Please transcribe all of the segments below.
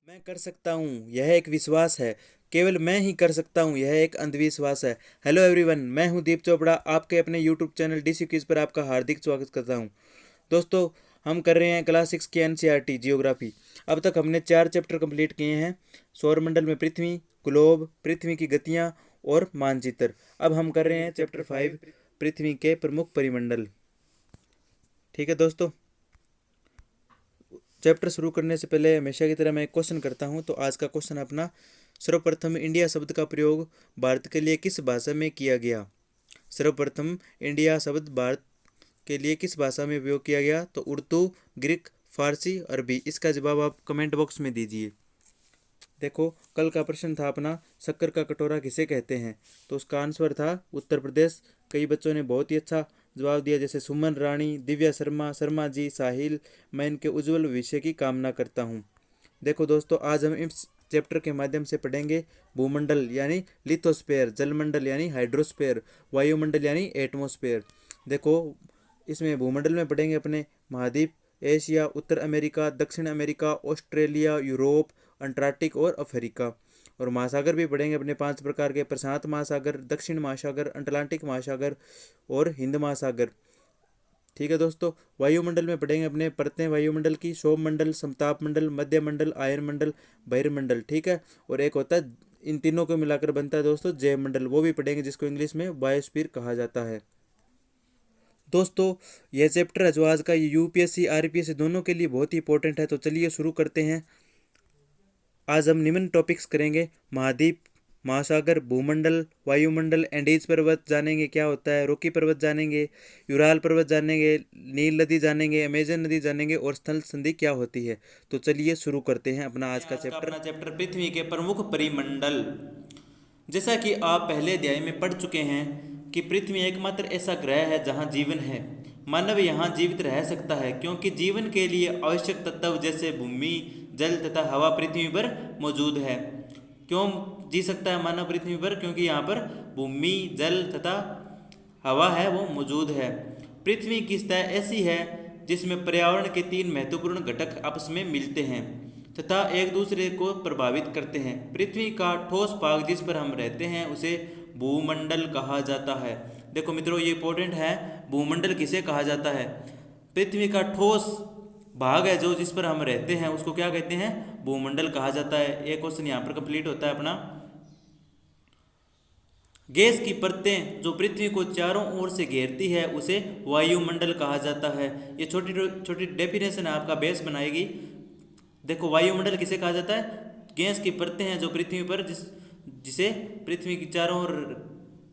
मैं कर सकता हूँ यह एक विश्वास है। केवल मैं ही कर सकता हूँ यह एक अंधविश्वास है। हेलो एवरीवन, मैं हूँ दीप चोपड़ा, आपके अपने यूट्यूब चैनल डीसी क्विज पर आपका हार्दिक स्वागत करता हूँ। दोस्तों, हम कर रहे हैं क्लास 6 की एनसीईआरटी जियोग्राफी। अब तक हमने 4 चैप्टर कंप्लीट किए हैं। सौरमंडल में पृथ्वी, ग्लोब, पृथ्वी की गतियाँ और मानचित्र। अब हम कर रहे हैं चैप्टर 5, पृथ्वी के प्रमुख परिमंडल। ठीक है दोस्तों, चैप्टर शुरू करने से पहले हमेशा की तरह मैं एक क्वेश्चन करता हूं। तो आज का क्वेश्चन अपना, सर्वप्रथम इंडिया शब्द का प्रयोग भारत के लिए किस भाषा में किया गया? सर्वप्रथम इंडिया शब्द भारत के लिए किस भाषा में उपयोग किया गया? तो उर्दू, ग्रीक, फारसी, अरबी। इसका जवाब आप कमेंट बॉक्स में दीजिए। देखो, कल का प्रश्न था अपना, शक्कर का कटोरा किसे कहते हैं? तो उसका आंसर था उत्तर प्रदेश। कई बच्चों ने बहुत ही अच्छा जवाब दिया, जैसे सुमन रानी, दिव्या शर्मा, शर्मा जी, साहिल। मैं इनके उज्जवल भविष्य की कामना करता हूँ। देखो दोस्तों, आज हम इस चैप्टर के माध्यम से पढ़ेंगे भूमंडल यानी लिथोस्फेयर, जलमंडल यानी हाइड्रोस्फेयर, वायुमंडल यानी एटमोस्फेयर। देखो, इसमें भूमंडल में पढ़ेंगे अपने महाद्वीप, एशिया, उत्तर अमेरिका, दक्षिण अमेरिका, ऑस्ट्रेलिया, यूरोप, अंटार्कटिक और अफ्रीका। और महासागर भी पढ़ेंगे अपने 5 प्रकार के, प्रशांत महासागर, दक्षिण महासागर, अटलांटिक महासागर और हिंद महासागर। ठीक है दोस्तों, वायुमंडल में पढ़ेंगे अपने परतें वायुमंडल की, सौर मंडल, समताप मंडल, मध्य मंडल, आयन मंडल, बहिर्मंडल। ठीक है, और एक होता है, इन तीनों को मिलाकर बनता है दोस्तों जैव मंडल, वो भी पढ़ेंगे, जिसको इंग्लिश में बायोस्फीयर कहा जाता है। दोस्तों, यह चैप्टर है जो आज का यूपीएससी आरपीएससी दोनों के लिए बहुत ही इंपॉर्टेंट है। तो चलिए शुरू करते हैं। आज हम निम्न टॉपिक्स करेंगे: महाद्वीप, महासागर, भूमंडल, वायुमंडल, एंडीज पर्वत जानेंगे क्या होता है, रॉकी पर्वत जानेंगे, यूराल पर्वत जानेंगे, नील नदी जानेंगे, अमेजन नदी जानेंगे और स्थल संधि क्या होती है। तो चलिए शुरू करते हैं अपना आज का चैप्टर पृथ्वी के प्रमुख परिमंडल। जैसा कि आप पहले अध्याय में पढ़ चुके हैं कि पृथ्वी एकमात्र ऐसा ग्रह है जहां जीवन है। मानव यहां जीवित रह सकता है क्योंकि जीवन के लिए आवश्यक तत्व जैसे भूमि, जल तथा हवा पृथ्वी पर मौजूद है। क्यों जी सकता है मानव पृथ्वी पर? क्योंकि यहाँ पर भूमि, जल तथा हवा है वो मौजूद है। पृथ्वी की सतह ऐसी है जिसमें पर्यावरण के 3 महत्वपूर्ण घटक आपस में मिलते हैं तथा एक दूसरे को प्रभावित करते हैं। पृथ्वी का ठोस भाग जिस पर हम रहते हैं उसे भूमंडल कहा जाता है। देखो मित्रों, ये इंपॉर्टेंट है, भूमंडल किसे कहा जाता है? पृथ्वी का ठोस भाग है जो जिस पर हम रहते हैं उसको क्या कहते हैं? भूमंडल कहा जाता है। एक क्वेश्चन यहाँ पर कंप्लीट होता है अपना। गैस की परतें जो पृथ्वी को चारों ओर से घेरती है उसे वायुमंडल कहा जाता है। ये छोटी छोटी डेफिनेशन आपका बेस बनाएगी। देखो, वायुमंडल किसे कहा जाता है? गैस की परतें हैं जो पृथ्वी पर जिसे पृथ्वी की चारों ओर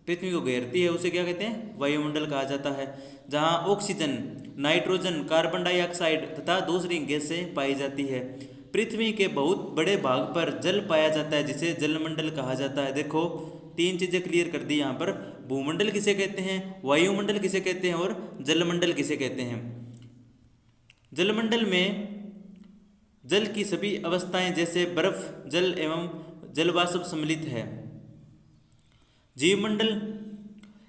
पृथ्वी को घेरती है उसे क्या कहते हैं? वायुमंडल कहा जाता है। जहाँ ऑक्सीजन, नाइट्रोजन, कार्बन डाइऑक्साइड तथा दूसरी गैसें पाई जाती है। पृथ्वी के बहुत बड़े भाग पर जल पाया जाता है जिसे जलमंडल कहा जाता है। देखो, 3 चीज़ें क्लियर कर दी यहाँ पर। भूमंडल किसे कहते हैं, वायुमंडल किसे कहते हैं और जलमंडल किसे कहते हैं। जलमंडल में जल की सभी अवस्थाएं जैसे बर्फ, जल एवं जलवाष्प सम्मिलित है। जीवमंडल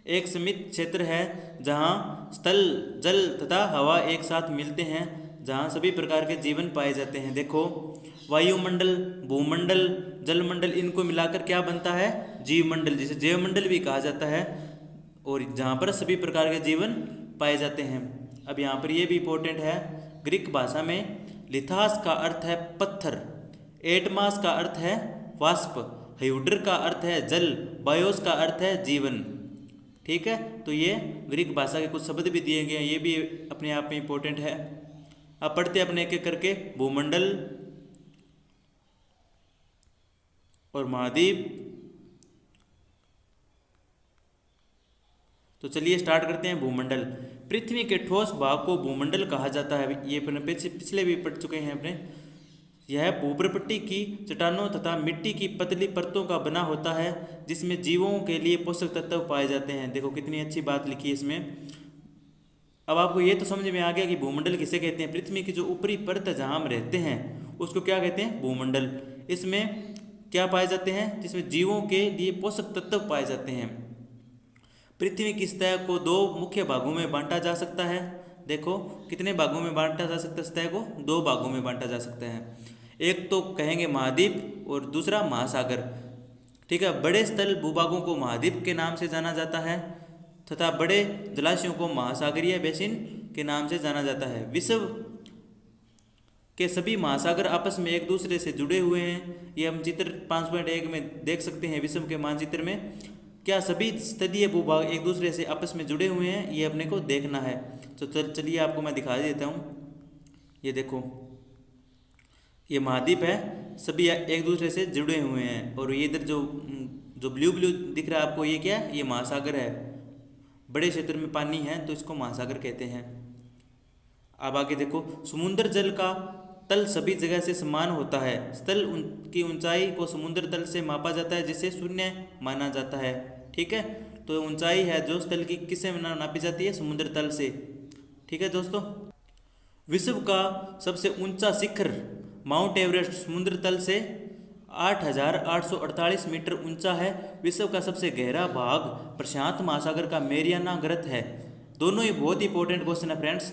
एक सीमित क्षेत्र है जहां स्थल, जल तथा हवा एक साथ मिलते हैं, जहां सभी प्रकार के जीवन पाए जाते हैं। देखो, वायुमंडल, भूमंडल, जलमंडल, इनको मिलाकर क्या बनता है? जीवमंडल, जिसे जैवमंडल भी कहा जाता है, और जहाँ पर सभी प्रकार के जीवन पाए जाते हैं। अब यहाँ पर ये भी इंपॉर्टेंट है, ग्रीक भाषा में लिथास का अर्थ है पत्थर, एटमास का अर्थ है वाष्प, ह्यूड्र का अर्थ है जल, बायोस का अर्थ है जीवन। ठीक है, तो ये ग्रीक भाषा के कुछ शब्द भी दिए गए हैं, ये भी अपने आप में इंपॉर्टेंट है। अब पढ़ते अपने एक एक करके। भूमंडल और महाद्वीप। तो चलिए स्टार्ट करते हैं। भूमंडल, पृथ्वी के ठोस भाग को भूमंडल कहा जाता है। ये अपने पिछले भी पढ़ चुके हैं अपने। यह भूप्रपट्टी की चट्टानों तथा मिट्टी की पतली परतों का बना होता है जिसमें जीवों के लिए पोषक तत्व पाए जाते हैं। देखो कितनी अच्छी बात लिखी है इसमें। अब आपको ये तो समझ में आ गया कि भूमंडल किसे कहते हैं। पृथ्वी की जो ऊपरी परत है जहाँ हम रहते हैं उसको क्या कहते हैं? भूमंडल। इसमें क्या पाए जाते हैं? जिसमें जीवों के लिए पोषक तत्व पाए जाते हैं। पृथ्वी की सतह को 2 मुख्य भागों में बांटा जा सकता है। देखो, कितने भागों में बांटा जा सकता है सतह को? 2 भागों में बांटा जा सकता है। एक तो कहेंगे महाद्वीप और दूसरा महासागर। ठीक है, बड़े स्थल भूभागों को महाद्वीप के नाम से जाना जाता है तथा बड़े जलाशयों को महासागरीय बेसिन के नाम से जाना जाता है। विश्व के सभी महासागर आपस में एक दूसरे से जुड़े हुए हैं। ये हम चित्र 5.1 में देख सकते हैं। विश्व के मानचित्र में क्या सभी स्तरीय भूभाग एक दूसरे से आपस में जुड़े हुए हैं, ये अपने को देखना है। तो चलिए आपको मैं दिखा देता हूँ। ये देखो, ये महाद्वीप है, सभी एक दूसरे से जुड़े हुए हैं। और ये इधर जो ब्लू ब्लू दिख रहा है आपको, ये क्या है? ये महासागर है। बड़े क्षेत्र में पानी है तो इसको महासागर कहते हैं। अब आगे देखो, समुद्र जल का तल सभी जगह से समान होता है। स्थल की ऊंचाई को समुद्र तल से मापा जाता है जिसे शून्य माना जाता है। ठीक है, तो ऊंचाई है जो स्थल की किससे नापी जाती है? समुद्र तल से। ठीक है दोस्तों, विश्व का सबसे ऊंचा शिखर माउंट एवरेस्ट समुद्र तल से 8,848 मीटर ऊंचा है। विश्व का सबसे गहरा भाग प्रशांत महासागर का मैरियाना गर्त है। दोनों ही बहुत इंपॉर्टेंट क्वेश्चन है फ्रेंड्स,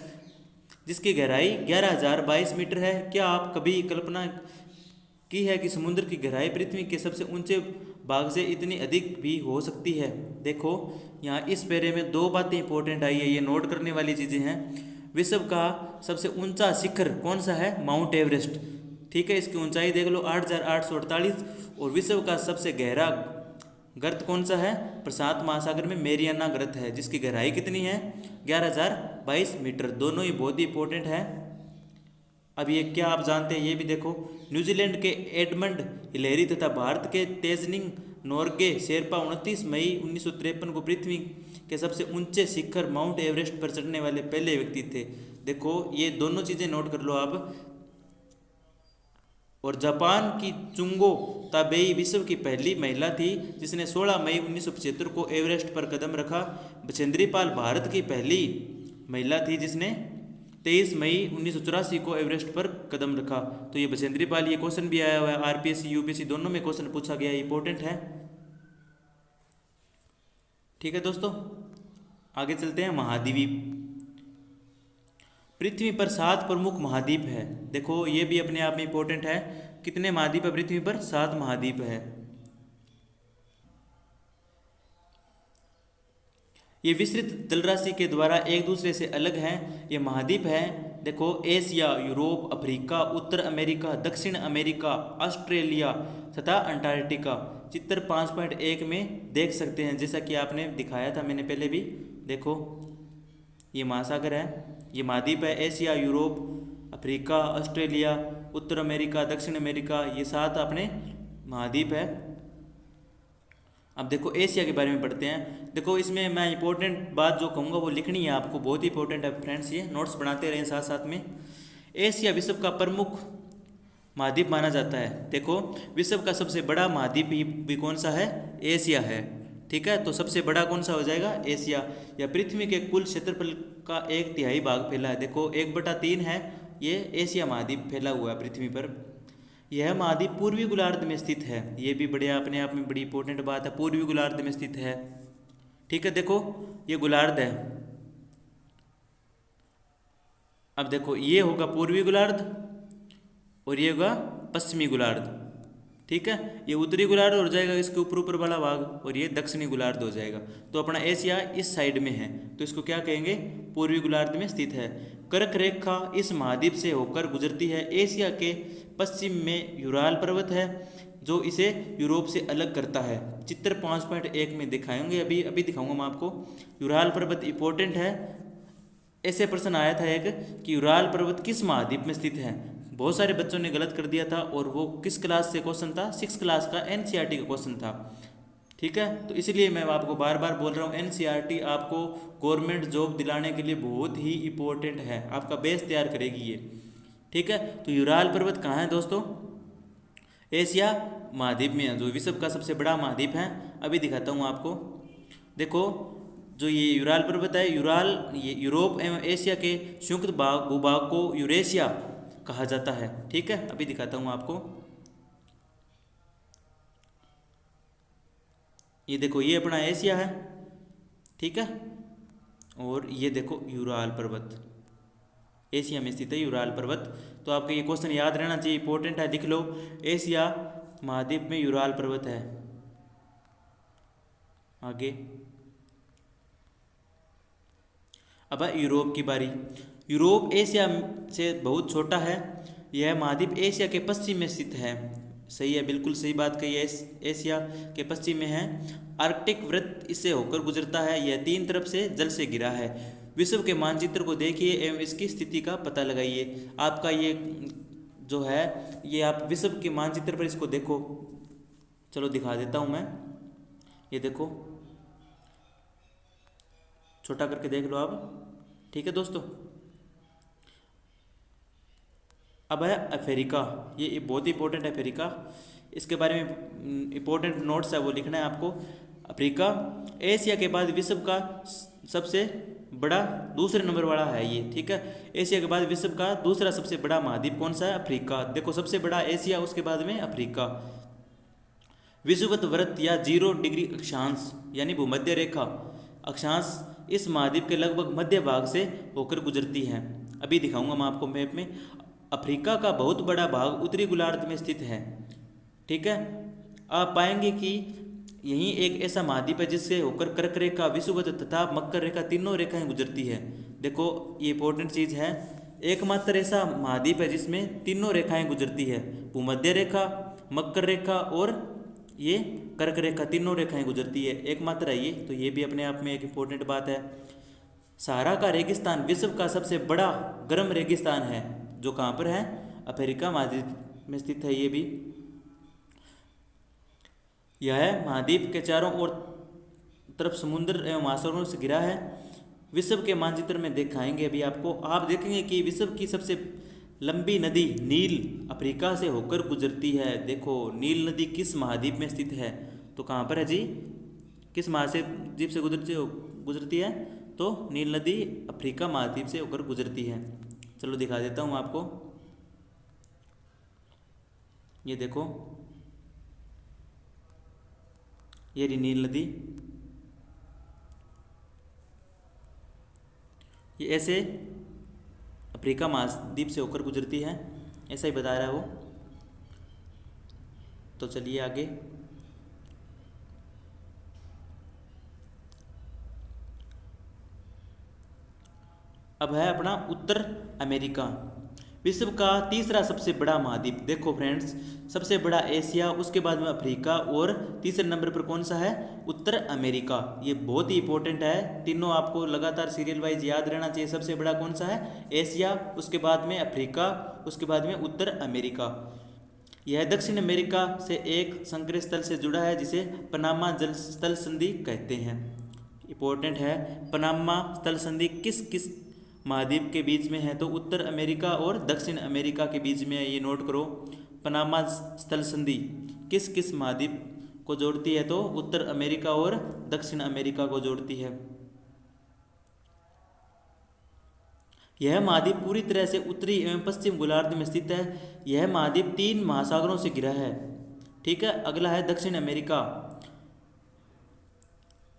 जिसकी गहराई 11,022 मीटर है। क्या आप कभी कल्पना की है कि समुद्र की गहराई पृथ्वी के सबसे ऊंचे भाग से इतनी अधिक भी हो सकती है? देखो, यहाँ इस पेरे में दो बातें इंपॉर्टेंट आई है, ये नोट करने वाली चीज़ें हैं। विश्व का सबसे ऊंचा शिखर कौन सा है? Mount Everest. ठीक है, इसकी ऊंचाई देख लो 8,848। और विश्व का सबसे गहरा गर्त कौन सा है? प्रशांत महासागर में मैरियाना गर्त है, जिसकी गहराई कितनी है? 11,022 मीटर। दोनों ही बहुत ही इंपॉर्टेंट है। अब ये क्या आप जानते हैं? ये भी देखो, न्यूजीलैंड के एडमंड हिलेरी तथा भारत के तेजनिंग नोर्गे शेरपा 29 मई 1953 को पृथ्वी के सबसे ऊंचे शिखर माउंट एवरेस्ट पर चढ़ने वाले पहले व्यक्ति थे। देखो, ये दोनों चीज़ें नोट कर लो आप। और जापान की चुंगो ताबेई विश्व की पहली महिला थी जिसने 16 मई 1975 को एवरेस्ट पर कदम रखा। बछेंद्री पाल भारत की पहली महिला थी जिसने 23 मई 1984 को एवरेस्ट पर कदम रखा। तो ये बछेंद्री पाल, ये क्वेश्चन भी आया हुआ है, आरपीएससी यूपीएससी दोनों में क्वेश्चन पूछा गया, इंपॉर्टेंट है। ठीक है दोस्तों, आगे चलते हैं। महाद्वीप। पृथ्वी पर 7 प्रमुख महाद्वीप है। देखो, ये भी अपने आप में इंपॉर्टेंट है। कितने महाद्वीप है पृथ्वी पर? 7 महाद्वीप है। ये विस्तृत जलराशि के द्वारा एक दूसरे से अलग हैं। ये महाद्वीप है, देखो, एशिया, यूरोप, अफ्रीका, उत्तर अमेरिका, दक्षिण अमेरिका, ऑस्ट्रेलिया तथा अंटार्कटिका। चित्र 5.1 में देख सकते हैं, जैसा कि आपने दिखाया था मैंने पहले भी। देखो, ये महासागर है, ये महाद्वीप है। एशिया, यूरोप, अफ्रीका, ऑस्ट्रेलिया, उत्तर अमेरिका, दक्षिण अमेरिका, ये 7 अपने महाद्वीप है। अब देखो, एशिया के बारे में पढ़ते हैं। देखो, इसमें मैं इंपॉर्टेंट बात जो कहूँगा वो लिखनी है आपको, बहुत ही इंपॉर्टेंट है फ्रेंड्स, ये नोट्स बनाते रहें साथ साथ में। एशिया विश्व का प्रमुख महाद्वीप माना जाता है। देखो, विश्व का सबसे बड़ा महाद्वीप भी कौन सा है? एशिया है। ठीक है, तो सबसे बड़ा कौन सा हो जाएगा? एशिया। या पृथ्वी के कुल क्षेत्रफल का 1/3 भाग फैला है। देखो, 1/3 है, ये एशिया महाद्वीप फैला हुआ है पृथ्वी पर। यह महाद्वीप पूर्वी गोलार्ध में स्थित है। ये भी बड़े अपने आप में बड़ी इंपॉर्टेंट बात है, पूर्वी गोलार्ध में स्थित है। ठीक है, देखो, ये गोलार्ध है। अब देखो, ये होगा पूर्वी गोलार्ध और ये होगा पश्चिमी गोलार्ध। ठीक है, ये उत्तरी गोलार्ध हो जाएगा, इसके ऊपर ऊपर वाला भाग, और ये दक्षिणी गोलार्ध हो जाएगा। तो अपना एशिया इस साइड में है, तो इसको क्या कहेंगे? पूर्वी गोलार्ध में स्थित है। कर्क रेखा इस महाद्वीप से होकर गुजरती है। एशिया के पश्चिम में यूराल पर्वत है जो इसे यूरोप से अलग करता है। चित्र 5.1 में दिखाएंगे, अभी दिखाऊंगा मैं आपको। यूराल पर्वत इंपॉर्टेंट है। ऐसे प्रश्न आया था एक कि यूराल पर्वत किस महाद्वीप में स्थित है। बहुत सारे बच्चों ने गलत कर दिया था, और वो किस क्लास से क्वेश्चन था? 6 क्लास का एनसीईआरटी का क्वेश्चन था। ठीक है, तो इसलिए मैं आपको बार बार बोल रहा हूँ, एनसीईआरटी आपको गवर्नमेंट जॉब दिलाने के लिए बहुत ही इंपॉर्टेंट है, आपका बेस तैयार करेगी ये। ठीक है, तो यूराल पर्वत कहाँ है दोस्तों? एशिया महाद्वीप में है, जो विश्व का सबसे बड़ा महाद्वीप है। अभी दिखाता हूँ आपको। देखो, जो ये यूराल पर्वत है, ये यूरोप एवं एशिया के संयुक्त भूभाग को यूरेशिया कहा जाता है। ठीक है, अभी दिखाता हूँ आपको। ये देखो, ये अपना एशिया है। ठीक है, और ये देखो यूराल पर्वत, एशिया में स्थित है यूराल पर्वत। तो आपको ये क्वेश्चन याद रहना चाहिए, इंपॉर्टेंट है, लिख लो। एशिया महाद्वीप में यूराल पर्वत है। आगे अब है यूरोप की बारी। यूरोप एशिया से बहुत छोटा है। यह महाद्वीप एशिया के पश्चिम में स्थित है। सही है, बिल्कुल सही बात कही है, एशिया के पश्चिम में है। आर्कटिक वृत्त इससे होकर गुजरता है। यह तीन तरफ से जल से घिरा है। विश्व के मानचित्र को देखिए एवं इसकी स्थिति का पता लगाइए। आपका ये जो है ये आप विश्व के मानचित्र पर इसको देखो, चलो दिखा देता हूँ मैं। ये देखो, छोटा करके देख लो आप, ठीक है दोस्तों। अब है अफ्रीका, ये बहुत ही इंपॉर्टेंट है अफ्रीका। इसके बारे में इंपॉर्टेंट नोट्स है वो लिखना है आपको। अफ्रीका एशिया के बाद विश्व का सबसे बड़ा दूसरे नंबर वाला है ये, ठीक है। एशिया के बाद विश्व का दूसरा सबसे बड़ा महाद्वीप कौन सा है? अफ्रीका। देखो, सबसे बड़ा एशिया, उसके बाद में अफ्रीका। विषुवत वृत्त या 0 डिग्री अक्षांश यानी भूमध्य रेखा अक्षांश इस महाद्वीप के लगभग मध्य भाग से होकर गुजरती है। अभी दिखाऊंगा मैं आपको मैप में। अफ्रीका का बहुत बड़ा भाग उत्तरी गोलार्ध में स्थित है, ठीक है। आप पाएंगे कि यही एक ऐसा महाद्वीप है जिससे होकर कर्क रेखा, विषुवत तथा मकर रेखा तीनों रेखाएं गुजरती है। देखो, ये इंपॉर्टेंट चीज़ है। एकमात्र ऐसा महाद्वीप है जिसमें तीनों रेखाएं गुजरती है, भूमध्य रेखा, मकर रेखा और ये कर्क रेखा, तीनों रेखाएं गुजरती है, एकमात्र है ये। तो ये भी अपने आप में एक इम्पोर्टेंट बात है। सहारा का रेगिस्तान विश्व का सबसे बड़ा गर्म रेगिस्तान है, जो कहाँ पर है? अफ्रीका महाद्वीप में स्थित है। ये भी यह महाद्वीप के चारों ओर तरफ समुद्र एवं महासागरों से घिरा है। विश्व के मानचित्र में दिखाएंगे अभी आपको। आप देखेंगे कि विश्व की सबसे लंबी नदी नील अफ्रीका से होकर गुजरती है। देखो, नील नदी किस महाद्वीप में स्थित है? तो कहाँ पर है जी? किस महाद्वीप से गुजरती है? तो नील नदी अफ्रीका महाद्वीप से होकर गुजरती है। चलो दिखा देता हूँ आपको। ये देखो, ये रही नील नदी। ये ऐसे अफ्रीका महाद्वीप से होकर गुजरती है, ऐसा ही बता रहा है वो। तो चलिए आगे। अब है अपना उत्तर अमेरिका, विश्व का तीसरा सबसे बड़ा महाद्वीप। देखो फ्रेंड्स, सबसे बड़ा एशिया, उसके बाद में अफ्रीका और तीसरे नंबर पर कौन सा है? उत्तर अमेरिका। ये बहुत ही इंपॉर्टेंट है, तीनों आपको लगातार सीरियल वाइज याद रहना चाहिए। सबसे बड़ा कौन सा है? एशिया, उसके बाद में अफ्रीका, उसके बाद में उत्तर अमेरिका। यह दक्षिण अमेरिका से एक संकरी स्थल से जुड़ा है जिसे पनामा जल स्थल संधि कहते हैं। इंपॉर्टेंट है, पनामा स्थल संधि किस किस महाद्वीप के बीच में है? तो उत्तर अमेरिका और दक्षिण अमेरिका के बीच में है, ये नोट करो। पनामा स्थल संधि किस किस महाद्वीप को जोड़ती है? तो उत्तर अमेरिका और दक्षिण अमेरिका को जोड़ती है। यह महाद्वीप पूरी तरह से उत्तरी एवं पश्चिम गोलार्ध में स्थित है। यह महाद्वीप 3 महासागरों से घिरा है, ठीक है। अगला है दक्षिण अमेरिका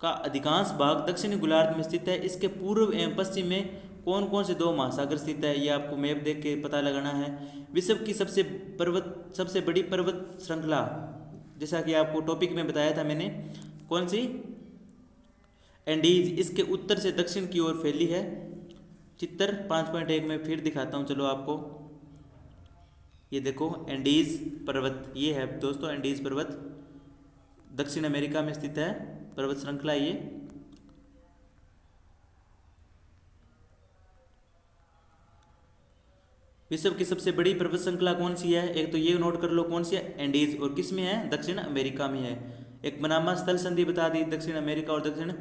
का अधिकांश भाग दक्षिणी गोलार्ध में स्थित है। इसके पूर्व एवं पश्चिम में कौन कौन से 2 महासागर स्थित है? ये आपको मैप देख के पता लगाना है। विश्व की सबसे बड़ी पर्वत श्रृंखला, जैसा कि आपको टॉपिक में बताया था मैंने, कौन सी? एंडीज। इसके उत्तर से दक्षिण की ओर फैली है। चित्र 5.1 में फिर दिखाता हूँ, चलो आपको। ये देखो, एंडीज पर्वत, ये है दोस्तों एंडीज पर्वत, दक्षिण अमेरिका में स्थित है पर्वत श्रृंखला ये। विश्व की सबसे बड़ी पर्वत श्रृंखला कौन सी है? एक तो ये नोट कर लो कौन सी है? एंडीज। और किस में है? दक्षिण अमेरिका में है। एक पनामा स्थल संधि बता दी, दक्षिण अमेरिका और दक्षिण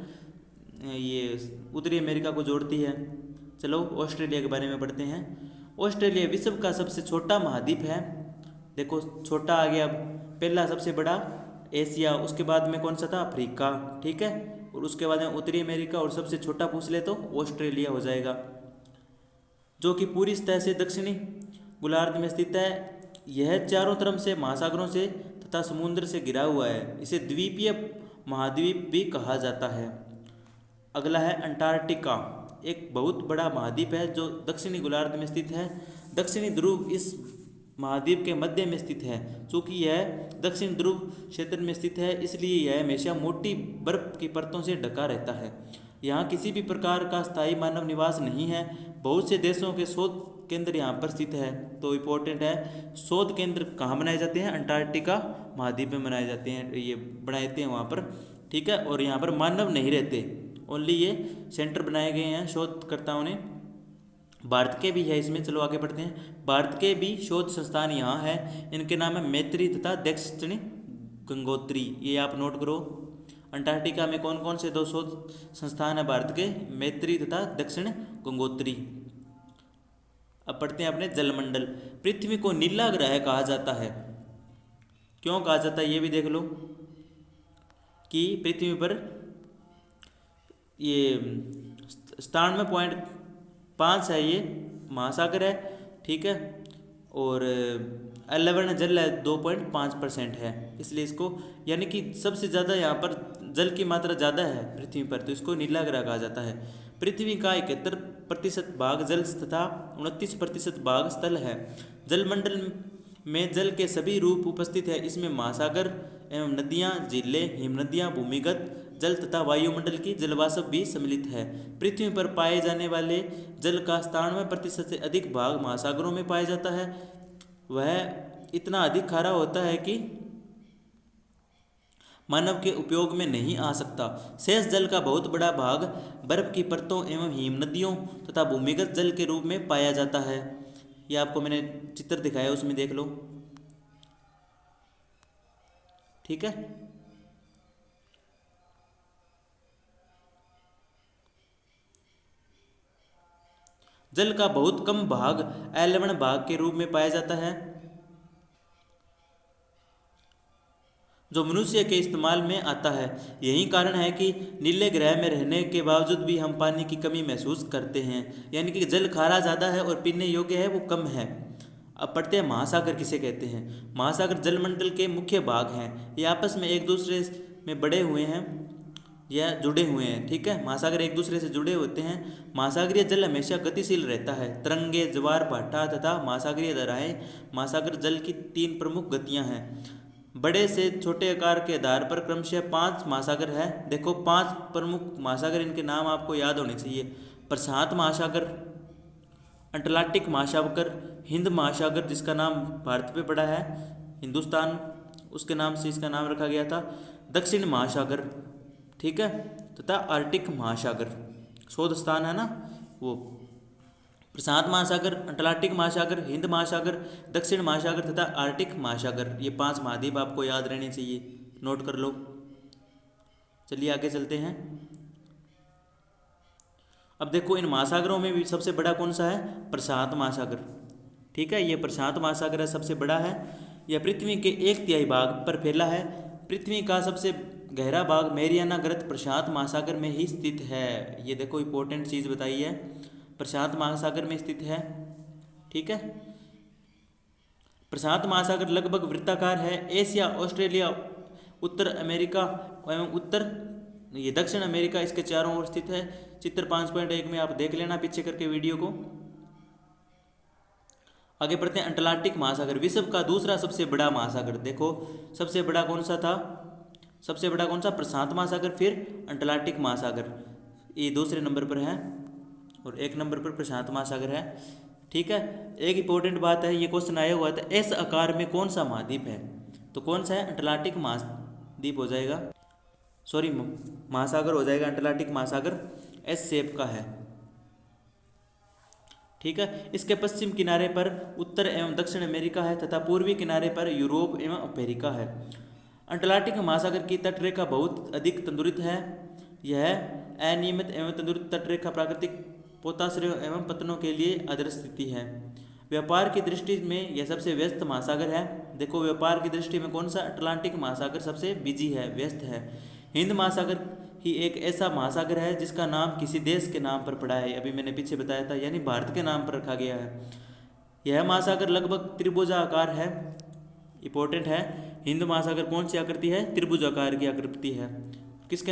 ये उत्तरी अमेरिका को जोड़ती है। चलो ऑस्ट्रेलिया के बारे में पढ़ते हैं। ऑस्ट्रेलिया विश्व का सबसे छोटा महाद्वीप है। देखो, छोटा आ गया। पहला सबसे बड़ा एशिया, उसके बाद में कौन सा था? अफ्रीका, ठीक है। और उसके बाद में उत्तरी अमेरिका, और सबसे छोटा पूछ ले तो ऑस्ट्रेलिया हो जाएगा, जो कि पूरी तरह से दक्षिणी गोलार्ध में स्थित है। यह चारों तरफ से महासागरों से तथा समुद्र से घिरा हुआ है। इसे द्वीपीय महाद्वीप भी कहा जाता है। अगला है अंटार्कटिका, एक बहुत बड़ा महाद्वीप है जो दक्षिणी गोलार्ध में स्थित है। दक्षिणी ध्रुव इस महाद्वीप के मध्य में स्थित है। चूँकि यह दक्षिण ध्रुव क्षेत्र में स्थित है इसलिए यह हमेशा मोटी बर्फ की परतों से ढका रहता है। यहाँ किसी भी प्रकार का स्थायी मानव निवास नहीं है। बहुत से देशों के शोध केंद्र यहाँ पर स्थित है। तो इम्पोर्टेंट है, शोध केंद्र कहाँ बनाए जाते हैं? अंटार्कटिका महाद्वीप में बनाए जाते हैं, ये बनाते हैं वहाँ पर, ठीक है। और यहाँ पर मानव नहीं रहते, ओनली ये सेंटर बनाए गए हैं शोधकर्ताओं ने। भारत के भी है इसमें, चलो आगे बढ़ते हैं। भारत के भी शोध संस्थान यहाँ है, इनके नाम है मैत्री तथा दक्षिणी गंगोत्री, ये आप नोट करो। अंटार्कटिका में कौन कौन से 2 शोध संस्थान है भारत के? मैत्री तथा दक्षिण गंगोत्री। अब पढ़ते हैं अपने जलमंडल। पृथ्वी को नीला ग्रह कहा जाता है। क्यों कहा जाता है ये भी देख लो कि पृथ्वी पर ये 97.5 है, ये महासागर है, ठीक है। और 11 जल है, 2.5% है, इसलिए इसको यानी कि सबसे ज़्यादा यहाँ पर जल की मात्रा ज़्यादा है पृथ्वी पर, तो इसको नीला ग्रह कहा जाता है। पृथ्वी का 71% भाग जल तथा 29% भाग स्थल है। जलमंडल में जल के सभी रूप उपस्थित है। इसमें महासागर एवं नदियाँ, झीलें, हिमनदियाँ, भूमिगत जल तथा वायुमंडल की जलवाष्प भी सम्मिलित है। पृथ्वी पर पाए जाने वाले जल का 97% से अधिक भाग महासागरों में पाया जाता है। वह इतना अधिक खारा होता है कि मानव के उपयोग में नहीं आ सकता। शेष जल का बहुत बड़ा भाग बर्फ की परतों एवं हिमनदियों तथा भूमिगत जल के रूप में पाया जाता है। यह आपको मैंने चित्र दिखाया, उसमें देख लो, ठीक है। जल का बहुत कम भाग अलवण भाग के रूप में पाया जाता है, जो मनुष्य के इस्तेमाल में आता है। यही कारण है कि नीले ग्रह में रहने के बावजूद भी हम पानी की कमी महसूस करते हैं, यानी कि जल खारा ज़्यादा है और पीने योग्य है वो कम है। अब पढ़ते हैं महासागर किसे कहते हैं। महासागर जलमंडल के मुख्य भाग हैं, ये आपस में एक दूसरे में बड़े हुए हैं या जुड़े हुए हैं, ठीक है। महासागर एक दूसरे से जुड़े होते हैं। महासागरीय जल हमेशा गतिशील रहता है। तरंगे, ज्वार भाटा तथा महासागरीय धाराएं महासागर जल की 3 प्रमुख गतियां हैं। बड़े से छोटे आकार के आधार पर क्रमशः 5 महासागर है। देखो 5 प्रमुख महासागर, इनके नाम आपको याद होने चाहिए। प्रशांत महासागर, अटलांटिक महासागर, हिंद महासागर जिसका नाम भारत पे पड़ा है, हिंदुस्तान उसके नाम से इसका नाम रखा गया था, दक्षिण महासागर, ठीक है, तथा आर्कटिक महासागर। शोध स्थान है ना वो प्रशांत महासागर, अटलांटिक महासागर, हिंद महासागर, दक्षिण महासागर तथा आर्कटिक महासागर। ये 5 महाद्वीप आपको याद रहने चाहिए, नोट कर लो। चलिए आगे चलते हैं। अब देखो इन महासागरों में भी सबसे बड़ा कौन सा है? प्रशांत महासागर, ठीक है। ये प्रशांत महासागर है, सबसे बड़ा है। यह पृथ्वी के 1/3 भाग पर फैला है। पृथ्वी का सबसे गहरा भाग मैरियाना गर्त प्रशांत महासागर में ही स्थित है। ये देखो इंपॉर्टेंट चीज़ बताई है, प्रशांत महासागर में स्थित है, ठीक है। प्रशांत महासागर लगभग वृत्ताकार है। एशिया, ऑस्ट्रेलिया, उत्तर अमेरिका एवं ये दक्षिण अमेरिका इसके चारों ओर स्थित है। चित्र 5.1 में आप देख लेना पीछे करके वीडियो को। आगे बढ़ते हैं। अटलांटिक महासागर विश्व का दूसरा सबसे बड़ा महासागर। देखो सबसे बड़ा कौन सा था? सबसे बड़ा कौन सा? प्रशांत महासागर, फिर अटलांटिक महासागर, ये दूसरे नंबर पर है और 1 नंबर पर प्रशांत महासागर है, ठीक है। एक इंपॉर्टेंट बात है, ये क्वेश्चन आया हुआ था, एस आकार में कौन सा महाद्वीप है? तो कौन सा है? अटलांटिक महाद्वीप हो जाएगा, सॉरी महासागर हो जाएगा। अटलांटिक महासागर एस शेप का है, ठीक है। इसके पश्चिम किनारे पर उत्तर एवं दक्षिण अमेरिका है तथा पूर्वी किनारे पर यूरोप एवं अमेरिका है। अटलांटिक महासागर की तटरेखा बहुत अधिक तंदुरुस्त है। यह अनियमित एवं तंदुरुस्त तटरेखा प्राकृतिक पोताश्रयों एवं पतनों के लिए आदर्श स्थिति है। व्यापार की दृष्टि में यह सबसे व्यस्त महासागर है। देखो व्यापार की दृष्टि में कौन सा? अटलांटिक महासागर सबसे बिजी है, व्यस्त है। हिंद महासागर ही एक ऐसा महासागर है जिसका नाम किसी देश के नाम पर पड़ा है, अभी मैंने पीछे बताया था, यानी भारत के नाम पर रखा गया है। यह महासागर लगभग त्रिभुजाकार है, इंपॉर्टेंट है। हिंद महासागर कौन सी आकृति है? त्रिभुजाकार की आकृति है। किस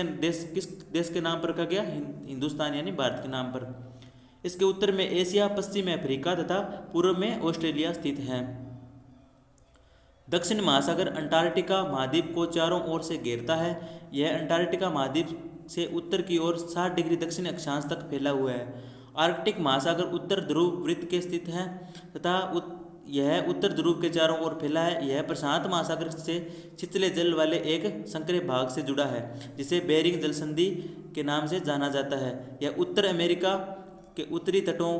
देश के नाम पर रखा गया? हिंदुस्तान यानी भारत के नाम पर। इसके उत्तर में एशिया, पश्चिम में अफ्रीका तथा पूर्व में ऑस्ट्रेलिया स्थित है। दक्षिण महासागर अंटार्कटिका महाद्वीप को चारों ओर से घेरता है। यह अंटार्कटिका महाद्वीप से उत्तर की ओर 60 डिग्री दक्षिण अक्षांश तक फैला हुआ है। आर्कटिक महासागर उत्तर ध्रुव वृत्त के स्थित है तथा यह उत्तर ध्रुव के चारों ओर फैला है। यह प्रशांत महासागर से छिछले जल वाले एक संकरे भाग से जुड़ा है जिसे बेरिंग जल संधि के नाम से जाना जाता है। यह उत्तर अमेरिका के उत्तरी तटों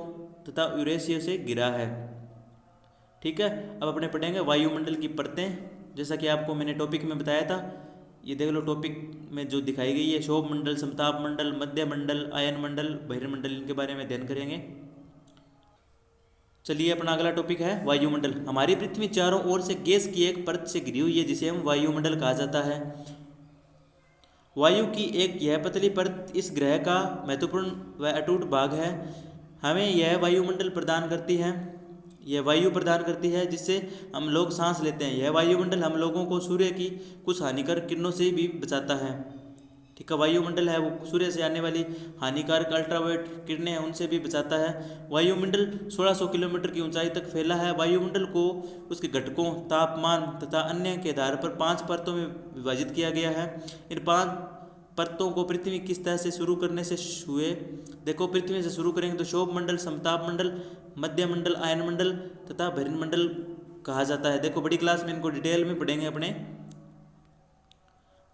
तथा यूरेशिया से घिरा है। ठीक है, अब अपने पढ़ेंगे वायुमंडल की परतें। जैसा कि आपको मैंने टॉपिक में बताया था, ये देख लो टॉपिक में जो दिखाई गई है, शोभ मंडल, समताप मंडल, मध्य मंडल, आयन मंडल, बहिर्मंडल, इनके बारे में ध्यान करेंगे। चलिए अपना अगला टॉपिक है वायुमंडल। हमारी पृथ्वी चारों ओर से गैस की एक परत से घिरी हुई है जिसे हम वायुमंडल कहा जाता है। वायु की एक यह पतली परत इस ग्रह का महत्वपूर्ण व अटूट भाग है। हमें यह वायुमंडल प्रदान करती है, यह वायु प्रदान करती है जिससे हम लोग सांस लेते हैं। यह वायुमंडल हम लोगों को सूर्य की कुछ हानिकारक किरणों से भी बचाता है। ठीक है, वायुमंडल है वो सूर्य से आने वाली हानिकारक अल्ट्रावायलेट किरणें हैं उनसे भी बचाता है। वायुमंडल 1600 किलोमीटर की ऊंचाई तक फैला है। वायुमंडल को उसके घटकों, तापमान तथा अन्य के आधार पर 5 परतों में विभाजित किया गया है। इन 5 परतों को पृथ्वी किस तरह से शुरू करने से हुए, देखो पृथ्वी से शुरू करेंगे तो शोभ मंडल, समताप मंडल, मध्य मंडल, आयन मंडल तथा बहिर्मंडल कहा जाता है। देखो बड़ी क्लास में इनको डिटेल में पढ़ेंगे अपने।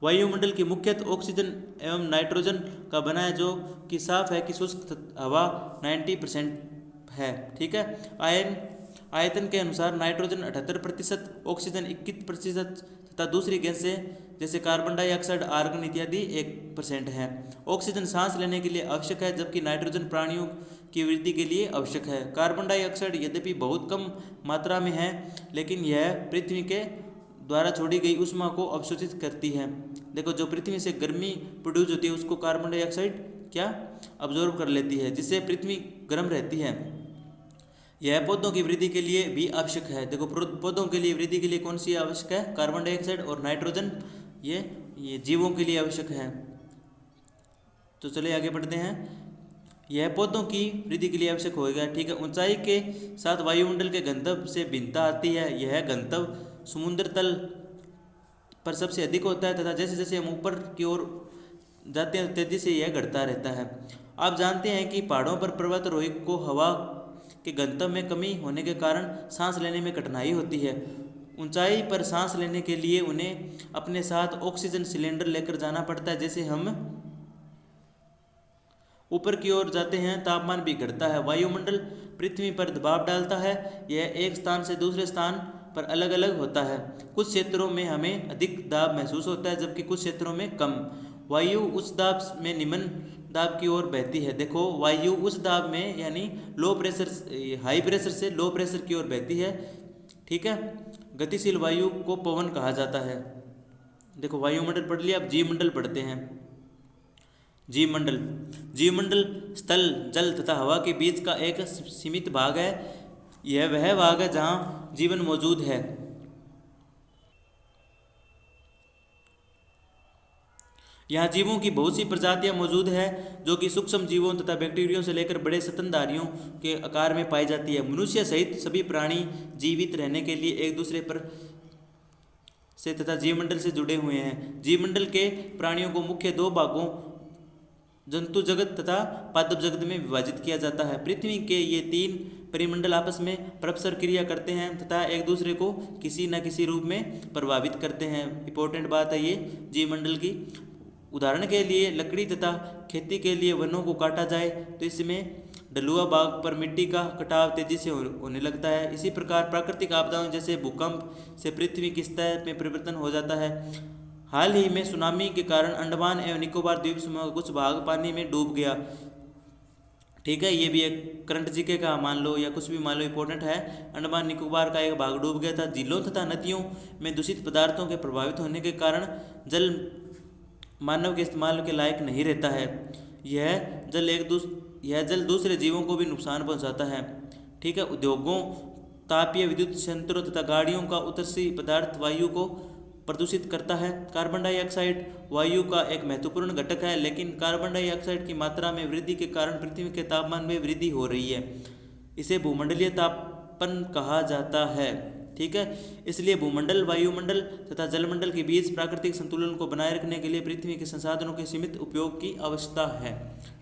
वायुमंडल की मुख्यतः ऑक्सीजन एवं नाइट्रोजन का बना है जो कि साफ है कि शुष्क हवा 90% है। ठीक है, आयतन के अनुसार नाइट्रोजन 78%, ऑक्सीजन 21% तथा दूसरी गैसें जैसे कार्बन डाइऑक्साइड, आर्गन इत्यादि 1% है। ऑक्सीजन सांस लेने के लिए आवश्यक है जबकि नाइट्रोजन प्राणियों की वृद्धि के लिए आवश्यक है। कार्बन डाइऑक्साइड यद्यपि बहुत कम मात्रा में है लेकिन यह पृथ्वी के द्वारा छोड़ी गई ऊष्मा को अवशोषित करती है। देखो जो पृथ्वी से गर्मी प्रोड्यूस होती है उसको कार्बन डाइऑक्साइड क्या अब्जॉर्ब कर लेती है जिससे पृथ्वी गर्म रहती है। यह पौधों की वृद्धि के लिए भी आवश्यक है। देखो पौधों के लिए वृद्धि के लिए कौन सी आवश्यक है? कार्बन डाइऑक्साइड और नाइट्रोजन, ये जीवों के लिए आवश्यक है। तो चलिए आगे बढ़ते हैं। यह पौधों की वृद्धि के लिए आवश्यक होगा। ठीक है, ऊंचाई के साथ वायुमंडल के घनत्व से भिन्नता आती है। यह घनत्व समुद्र तल पर सबसे अधिक होता है तथा जैसे जैसे हम ऊपर की ओर जाते हैं तेजी से यह घटता रहता है। आप जानते हैं कि पहाड़ों पर पर्वतारोही को हवा के घनत्व में कमी होने के कारण सांस लेने में कठिनाई होती है। ऊंचाई पर सांस लेने के लिए उन्हें अपने साथ ऑक्सीजन सिलेंडर लेकर जाना पड़ता है। जैसे हम ऊपर की ओर जाते हैं तापमान भी घटता है। वायुमंडल पृथ्वी पर दबाव डालता है। यह एक स्थान से दूसरे स्थान पर अलग अलग होता है। कुछ क्षेत्रों में हमें अधिक दाब महसूस होता है जबकि कुछ क्षेत्रों में कम। वायु उच्च दाब में निम्न दाब की ओर बहती है। देखो वायु उच्च दाब में यानी हाई प्रेशर से लो प्रेशर की ओर बहती है। ठीक है, गतिशील वायु को पवन कहा जाता है। देखो वायुमंडल पढ़ लिया, अब जीवमंडल पढ़ते हैं। जीवमंडल स्थल, जल तथा हवा के बीच का एक सीमित भाग है। यह वह भाग है जहाँ जीवन मौजूद है। यहाँ जीवों की बहुत सी प्रजातियां मौजूद है जो कि सूक्ष्म जीवों तथा बैक्टीरियो से लेकर बड़े स्तनधारियों के आकार में पाई जाती है। मनुष्य सहित सभी प्राणी जीवित रहने के लिए एक दूसरे पर से तथा जीवमंडल से जुड़े हुए हैं। जीवमंडल के प्राणियों को मुख्य 2 भागों जंतु जगत तथा पादप जगत में विभाजित किया जाता है। पृथ्वी के ये 3 परिमंडल आपस में परस्पर क्रिया करते हैं तथा एक दूसरे को किसी न किसी रूप में प्रभावित करते हैं। इंपॉर्टेंट बात है ये जीवमंडल की। उदाहरण के लिए लकड़ी तथा खेती के लिए वनों को काटा जाए तो इसमें ढलुआ भाग पर मिट्टी का कटाव तेजी से होने लगता है। इसी प्रकार प्राकृतिक आपदाओं जैसे भूकंप से पृथ्वी की सतह में परिवर्तन हो जाता है। हाल ही में सुनामी के कारण अंडमान एवं निकोबार द्वीप समूह का कुछ भाग पानी में डूब गया। ठीक है, ये भी एक करंट जीके का मान लो या कुछ भी मान लो, इंपॉर्टेंट है। अंडमान निकोबार का एक भाग डूब गया था। झीलों तथा नदियों में दूषित पदार्थों के प्रभावित होने के कारण जल मानव के इस्तेमाल के लायक नहीं रहता है। यह जल दूसरे जीवों को भी नुकसान पहुंचाता है। ठीक है, उद्योगों, तापीय विद्युत संयंत्रों तथा गाड़ियों का उत्सर्जी पदार्थ वायु को प्रदूषित करता है। कार्बन डाइऑक्साइड वायु का एक महत्वपूर्ण घटक है, लेकिन कार्बन डाइऑक्साइड की मात्रा में वृद्धि के कारण पृथ्वी के तापमान में वृद्धि हो रही है। इसे भूमंडलीय तापन कहा जाता है। ठीक है, इसलिए भूमंडल, वायुमंडल तथा जलमंडल के बीच प्राकृतिक संतुलन को बनाए रखने के लिए पृथ्वी के संसाधनों के सीमित उपयोग की आवश्यकता है।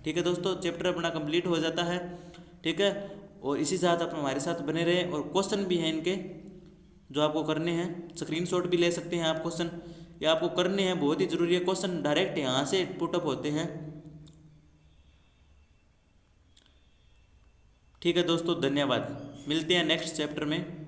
ठीक है दोस्तों, चैप्टर अपना कंप्लीट हो जाता है। ठीक है, और इसी साथ आप हमारे साथ बने रहें, और क्वेश्चन भी हैं इनके जो आपको करने हैं, स्क्रीनशॉट भी ले सकते हैं आप। क्वेश्चन ये आपको करने हैं, बहुत ही जरूरी है। क्वेश्चन डायरेक्ट यहाँ से पुटअप होते हैं। ठीक है दोस्तों, धन्यवाद। मिलते हैं नेक्स्ट चैप्टर में।